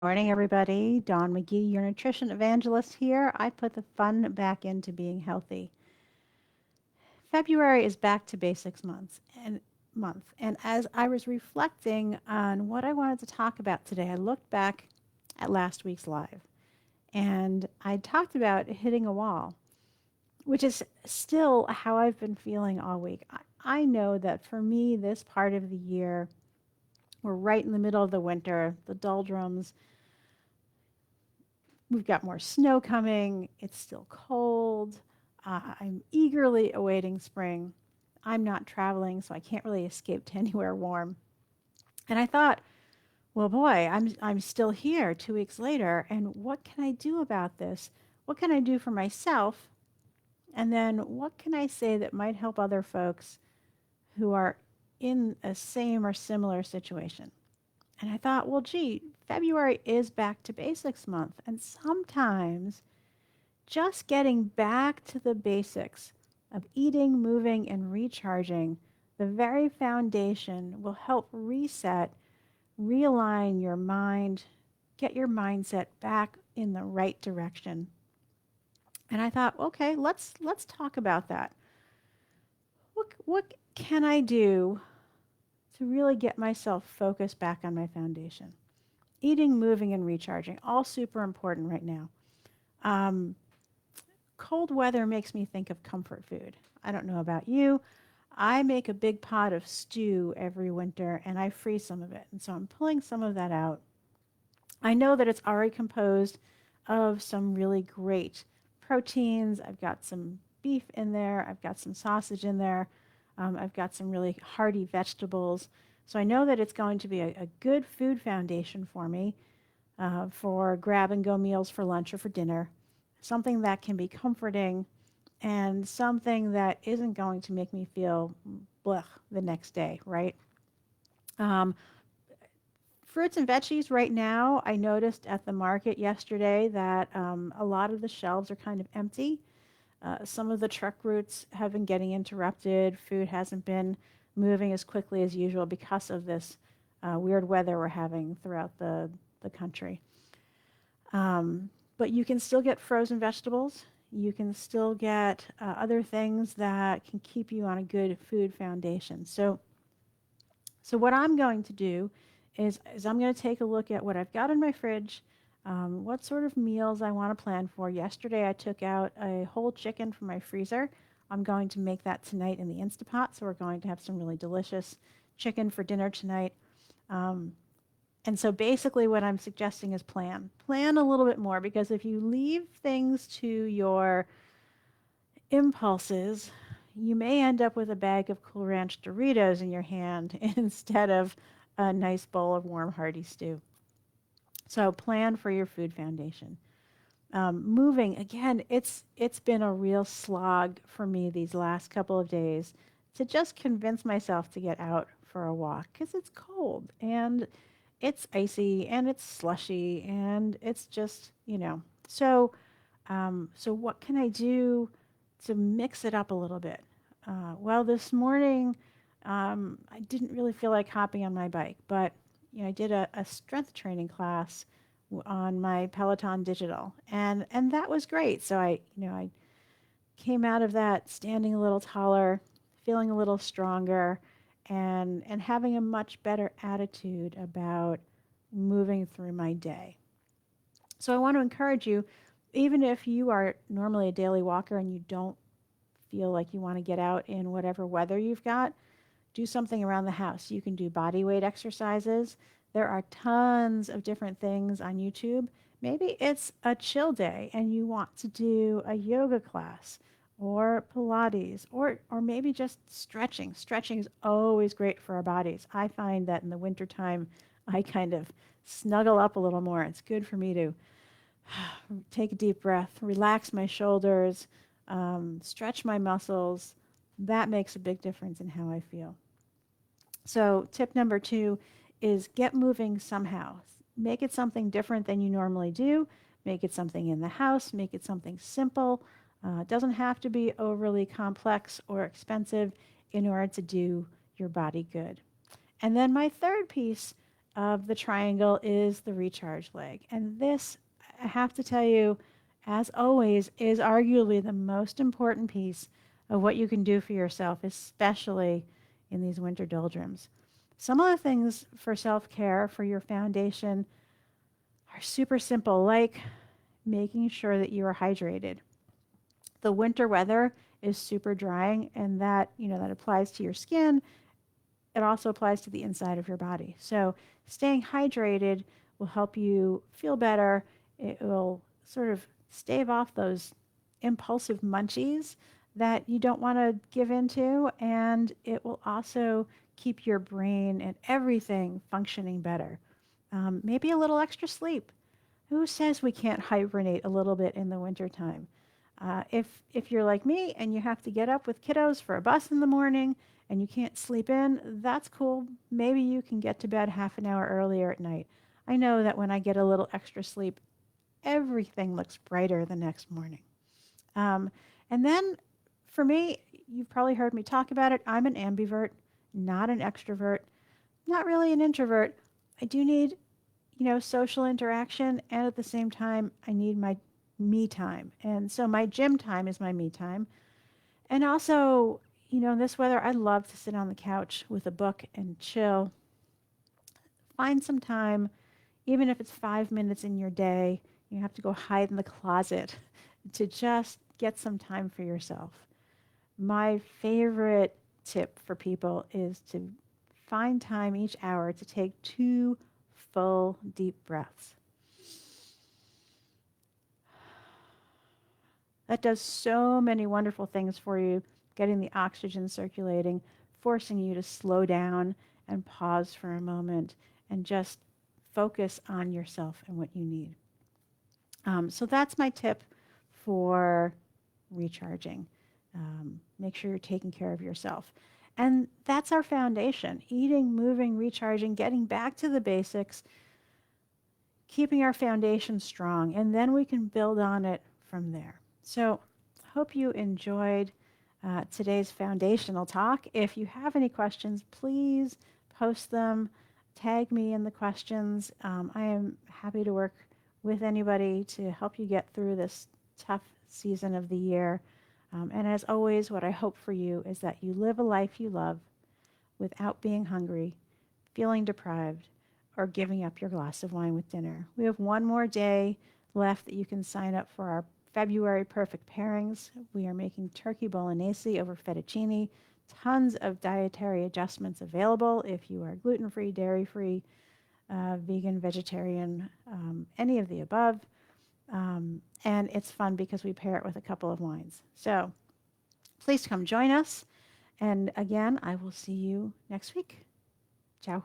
Morning, everybody. Dawn McGee, your nutrition evangelist here. I put the fun back into being healthy. February is back to basics month, and as I was reflecting on what I wanted to talk about today, I looked back at last week's live, and I talked about hitting a wall, which is still how I've been feeling all week. I know that for me, this part of the year, we're right in the middle of the winter, the doldrums. We've got more snow coming. It's still cold. I'm eagerly awaiting spring. I'm not traveling, so I can't really escape to anywhere warm. And I thought, well, boy, I'm still here 2 weeks later, and what can I do about this? What can I do for myself? And then what can I say that might help other folks who are in a same or similar situation? And I thought, well, gee, February is back to basics month, and sometimes just getting back to the basics of eating, moving, and recharging, the very foundation will help reset, realign your mind, get your mindset back in the right direction. And I thought, okay, let's talk about that. What can I do to really get myself focused back on my foundation? Eating, moving, and recharging, all super important right now. Um, Cold weather makes me think of comfort food. I don't know about you. I make a big pot of stew every winter and I freeze some of it. And so I'm pulling some of that out. I know that it's already composed of some really great proteins. I've got some beef in there, I've got some sausage in there, I've got some really hearty vegetables. So I know that it's going to be a good food foundation for me for grab and go meals for lunch or for dinner, something that can be comforting and something that isn't going to make me feel blech the next day, right? Um, Fruits and veggies right now, I noticed at the market yesterday that a lot of the shelves are kind of empty. Some of the truck routes have been getting interrupted. Food hasn't been moving as quickly as usual because of this weird weather we're having throughout the country. But you can still get frozen vegetables. You can still get other things that can keep you on a good food foundation. So what I'm going to do is I'm going to take a look at what I've got in my fridge, what sort of meals I want to plan for. Yesterday I took out a whole chicken from my freezer. I'm going to make that tonight in the Instapot. So we're going to have some really delicious chicken for dinner tonight. Um, and so basically what I'm suggesting is plan. Plan a little bit more because if you leave things to your impulses, you may end up with a bag of Cool Ranch Doritos in your hand instead of a nice bowl of warm hearty stew. So plan for your food foundation. Moving again, it's been a real slog for me these last couple of days to just convince myself to get out for a walk because it's cold and it's icy and it's slushy and it's just so what can I do to mix it up a little bit? Well, this morning I didn't really feel like hopping on my bike, but I did a strength training class on my Peloton Digital, and that was great. So I came out of that standing a little taller, feeling a little stronger, and having a much better attitude about moving through my day. So I want to encourage you, even if you are normally a daily walker and you don't feel like you want to get out in whatever weather you've got, do something around the house. You can do body weight exercises. There are tons of different things on YouTube. Maybe it's a chill day and you want to do a yoga class or Pilates or maybe just stretching. Stretching is always great for our bodies. I find that in the wintertime, I kind of snuggle up a little more. It's good for me to take a deep breath, relax my shoulders, stretch my muscles. That makes a big difference in how I feel. So, tip number 2 is get moving somehow. Make it something different than you normally do. Make it something in the house. Make it something simple. It doesn't have to be overly complex or expensive in order to do your body good. And then my third piece of the triangle is the recharge leg. And this, I have to tell you, as always, is arguably the most important piece of what you can do for yourself, especially in these winter doldrums. Some of the things for self care for your foundation are super simple, like making sure that you are hydrated. The winter weather is super drying, and that applies to your skin. It also applies to the inside of your body. So staying hydrated will help you feel better. It will sort of stave off those impulsive munchies that you don't want to give into, and it will also keep your brain and everything functioning better. Maybe a little extra sleep. Who says we can't hibernate a little bit in the wintertime? If you're like me and you have to get up with kiddos for a bus in the morning and you can't sleep in, that's cool. Maybe you can get to bed half an hour earlier at night. I know that when I get a little extra sleep, everything looks brighter the next morning. Um, and then for me, you've probably heard me talk about it. I'm an ambivert, not an extrovert, not really an introvert. I do need social interaction. And at the same time, I need my me time. And so my gym time is my me time. And also, in this weather, I love to sit on the couch with a book and chill. Find some time, even if it's 5 minutes in your day, you have to go hide in the closet to just get some time for yourself. My favorite tip for people is to find time each hour to take 2 full deep breaths. That does so many wonderful things for you, getting the oxygen circulating, forcing you to slow down and pause for a moment and just focus on yourself and what you need. So that's my tip for recharging. Make sure you're taking care of yourself. And that's our foundation: eating, moving, recharging, getting back to the basics, keeping our foundation strong, and then we can build on it from there. So, hope you enjoyed today's foundational talk. If you have any questions, please post them, tag me in the questions. I am happy to work with anybody to help you get through this tough season of the year. And as always, what I hope for you is that you live a life you love without being hungry, feeling deprived, or giving up your glass of wine with dinner. We have one more day left that you can sign up for our February perfect pairings. We are making turkey bolognese over fettuccine. Tons of dietary adjustments available if you are gluten-free, dairy-free, vegan, vegetarian, any of the above. And it's fun because we pair it with a couple of wines. So please come join us. And again, I will see you next week. Ciao.